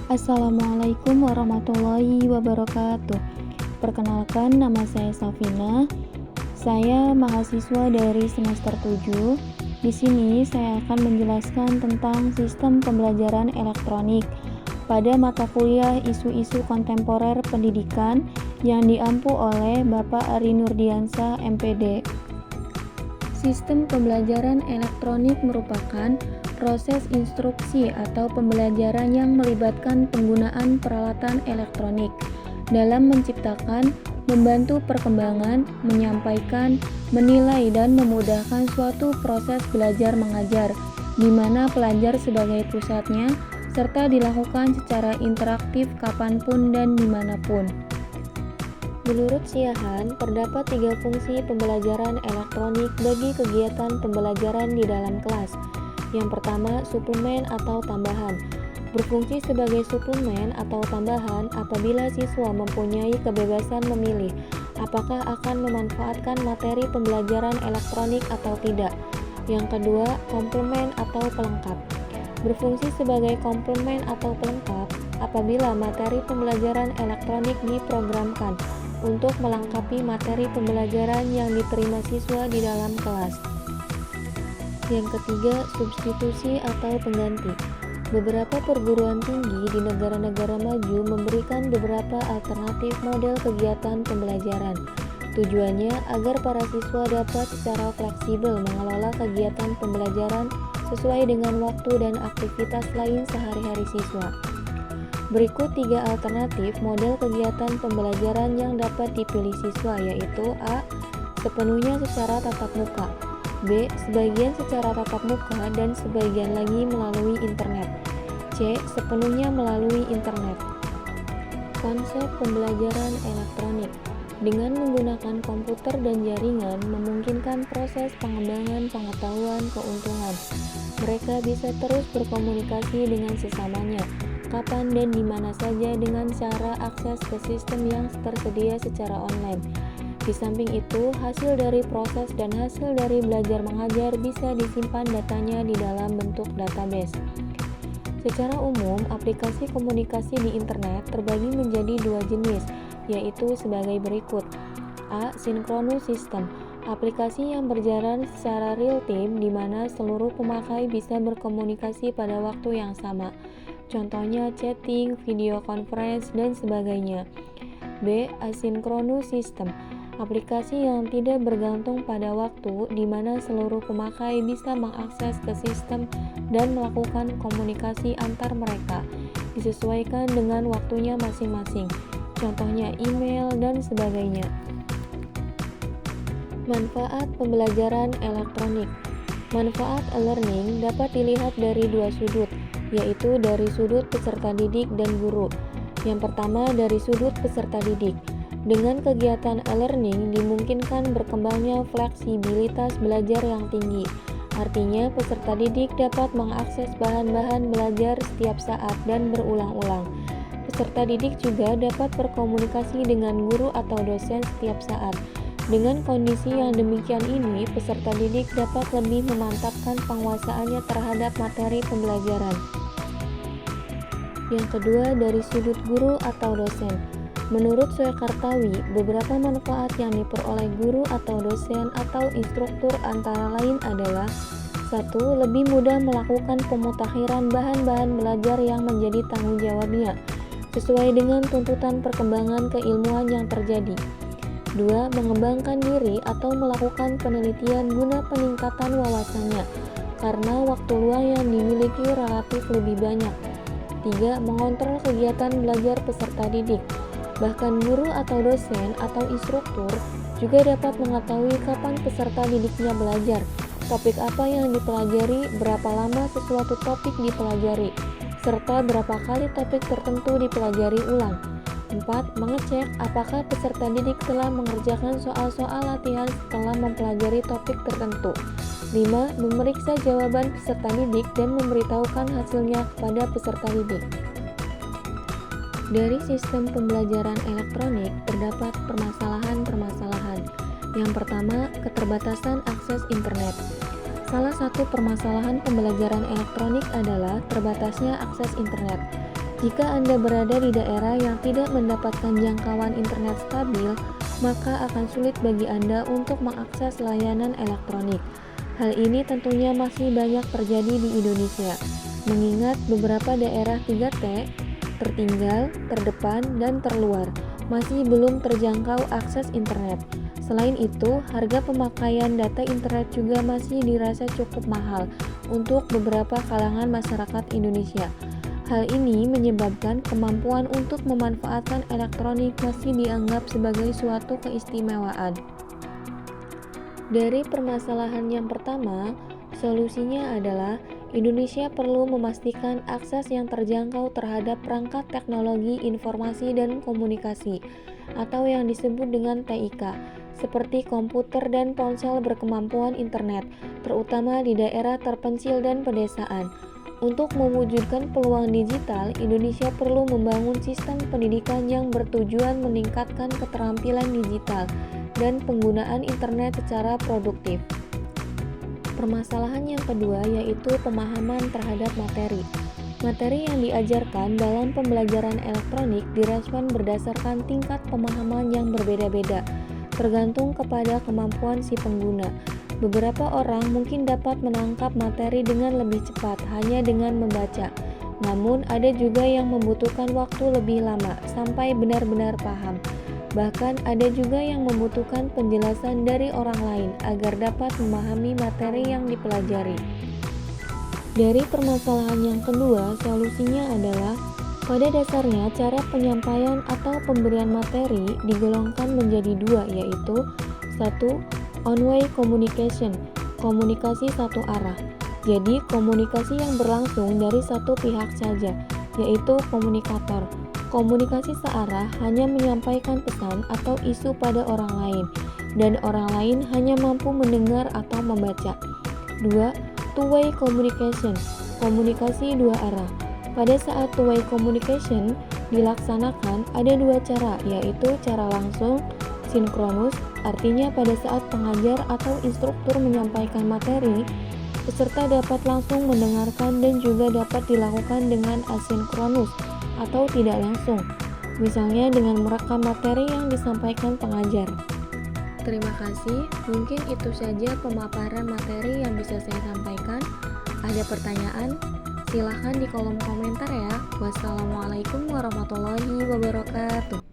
Assalamualaikum warahmatullahi wabarakatuh. Perkenalkan, nama saya Safina. Saya mahasiswa dari semester 7. Di sini saya akan menjelaskan tentang sistem pembelajaran elektronik pada mata kuliah isu-isu kontemporer pendidikan yang diampu oleh Bapak Ari Nurdiansah, MPD. Sistem pembelajaran elektronik merupakan proses instruksi atau pembelajaran yang melibatkan penggunaan peralatan elektronik dalam menciptakan, membantu perkembangan, menyampaikan, menilai, dan memudahkan suatu proses belajar mengajar, di mana pelajar sebagai pusatnya, serta dilakukan secara interaktif kapanpun dan dimanapun. Menurut Siahaan, terdapat 3 fungsi pembelajaran elektronik bagi kegiatan pembelajaran di dalam kelas. Yang pertama, suplemen atau tambahan. Berfungsi sebagai suplemen atau tambahan apabila siswa mempunyai kebebasan memilih apakah akan memanfaatkan materi pembelajaran elektronik atau tidak. Yang kedua, komplemen atau pelengkap. Berfungsi sebagai komplemen atau pelengkap apabila materi pembelajaran elektronik diprogramkan untuk melengkapi materi pembelajaran yang diterima siswa di dalam kelas. Yang ketiga, substitusi atau pengganti. Beberapa perguruan tinggi di negara-negara maju memberikan beberapa alternatif model kegiatan pembelajaran. Tujuannya agar para siswa dapat secara fleksibel mengelola kegiatan pembelajaran sesuai dengan waktu dan aktivitas lain sehari-hari siswa. Berikut 3 alternatif model kegiatan pembelajaran yang dapat dipilih siswa, yaitu A. Sepenuhnya secara tatap muka, B. Sebagian secara tatap muka dan sebagian lagi melalui internet, C. Sepenuhnya melalui internet. Konsep pembelajaran elektronik dengan menggunakan komputer dan jaringan memungkinkan proses pengembangan pengetahuan keuntungan. Mereka bisa terus berkomunikasi dengan sesamanya, kapan dan di mana saja dengan cara akses ke sistem yang tersedia secara online. Di samping itu, hasil dari proses dan hasil dari belajar mengajar bisa disimpan datanya di dalam bentuk database. Secara umum, aplikasi komunikasi di internet terbagi menjadi 2 jenis, yaitu sebagai berikut. A. Synchronous system. Aplikasi yang berjalan secara real-time di mana seluruh pemakai bisa berkomunikasi pada waktu yang sama. Contohnya chatting, video conference, dan sebagainya. B. Asynchronous system. Aplikasi yang tidak bergantung pada waktu di mana seluruh pemakai bisa mengakses ke sistem dan melakukan komunikasi antar mereka, disesuaikan dengan waktunya masing-masing. Contohnya email dan sebagainya. Manfaat pembelajaran elektronik. Manfaat e-learning dapat dilihat dari 2 sudut, yaitu dari sudut peserta didik dan guru. Yang pertama, dari sudut peserta didik. Dengan kegiatan e-learning dimungkinkan berkembangnya fleksibilitas belajar yang tinggi. Artinya, peserta didik dapat mengakses bahan-bahan belajar setiap saat dan berulang-ulang. Peserta didik juga dapat berkomunikasi dengan guru atau dosen setiap saat. Dengan kondisi yang demikian ini, peserta didik dapat lebih memantapkan penguasaannya terhadap materi pembelajaran. Yang kedua, dari sudut guru atau dosen. Menurut Soekartawi, beberapa manfaat yang diperoleh guru atau dosen atau instruktur antara lain adalah 1. Lebih mudah melakukan pemutakhiran bahan-bahan belajar yang menjadi tanggung jawabnya, sesuai dengan tuntutan perkembangan keilmuan yang terjadi. 2. Mengembangkan diri atau melakukan penelitian guna peningkatan wawasannya, karena waktu luang yang dimiliki relatif lebih banyak. 3. Mengontrol kegiatan belajar peserta didik. Bahkan guru atau dosen atau instruktur juga dapat mengetahui kapan peserta didiknya belajar, topik apa yang dipelajari, berapa lama sesuatu topik dipelajari, serta berapa kali topik tertentu dipelajari ulang. 4. Mengecek apakah peserta didik telah mengerjakan soal-soal latihan setelah mempelajari topik tertentu. 5. Memeriksa jawaban peserta didik dan memberitahukan hasilnya kepada peserta didik. Dari sistem pembelajaran elektronik terdapat permasalahan-permasalahan. Yang pertama, keterbatasan akses internet. Salah satu permasalahan pembelajaran elektronik adalah terbatasnya akses internet. Jika Anda berada di daerah yang tidak mendapatkan jangkauan internet stabil, maka akan sulit bagi Anda untuk mengakses layanan elektronik. Hal ini tentunya masih banyak terjadi di Indonesia, mengingat beberapa daerah 3T, tertinggal, terdepan, dan terluar, masih belum terjangkau akses internet. Selain itu, harga pemakaian data internet juga masih dirasa cukup mahal untuk beberapa kalangan masyarakat Indonesia. Hal ini menyebabkan kemampuan untuk memanfaatkan elektronik masih dianggap sebagai suatu keistimewaan. Dari permasalahan yang pertama, solusinya adalah Indonesia perlu memastikan akses yang terjangkau terhadap perangkat teknologi informasi dan komunikasi atau yang disebut dengan TIK, seperti komputer dan ponsel berkemampuan internet, terutama di daerah terpencil dan pedesaan. Untuk mewujudkan peluang digital, Indonesia perlu membangun sistem pendidikan yang bertujuan meningkatkan keterampilan digital dan penggunaan internet secara produktif. Permasalahan yang kedua yaitu pemahaman terhadap materi. Materi yang diajarkan dalam pembelajaran elektronik direspon berdasarkan tingkat pemahaman yang berbeda-beda, tergantung kepada kemampuan si pengguna. Beberapa orang mungkin dapat menangkap materi dengan lebih cepat hanya dengan membaca. Namun ada juga yang membutuhkan waktu lebih lama sampai benar-benar paham. Bahkan ada juga yang membutuhkan penjelasan dari orang lain agar dapat memahami materi yang dipelajari. Dari permasalahan yang kedua, solusinya adalah pada dasarnya cara penyampaian atau pemberian materi digolongkan menjadi dua, yaitu 1. One-way communication, komunikasi satu arah. Jadi komunikasi yang berlangsung dari satu pihak saja, yaitu komunikator. Komunikasi searah hanya menyampaikan pesan atau isu pada orang lain, dan orang lain hanya mampu mendengar atau membaca. 2. Two-way communication, komunikasi dua arah. Pada saat two-way communication dilaksanakan, ada dua cara, yaitu cara langsung, sinkronus, artinya pada saat pengajar atau instruktur menyampaikan materi, peserta dapat langsung mendengarkan dan juga dapat dilakukan dengan asinkronus atau tidak langsung, misalnya dengan merekam materi yang disampaikan pengajar. Terima kasih, mungkin itu saja pemaparan materi yang bisa saya sampaikan. Ada pertanyaan? Silahkan di kolom komentar ya. Wassalamualaikum warahmatullahi wabarakatuh.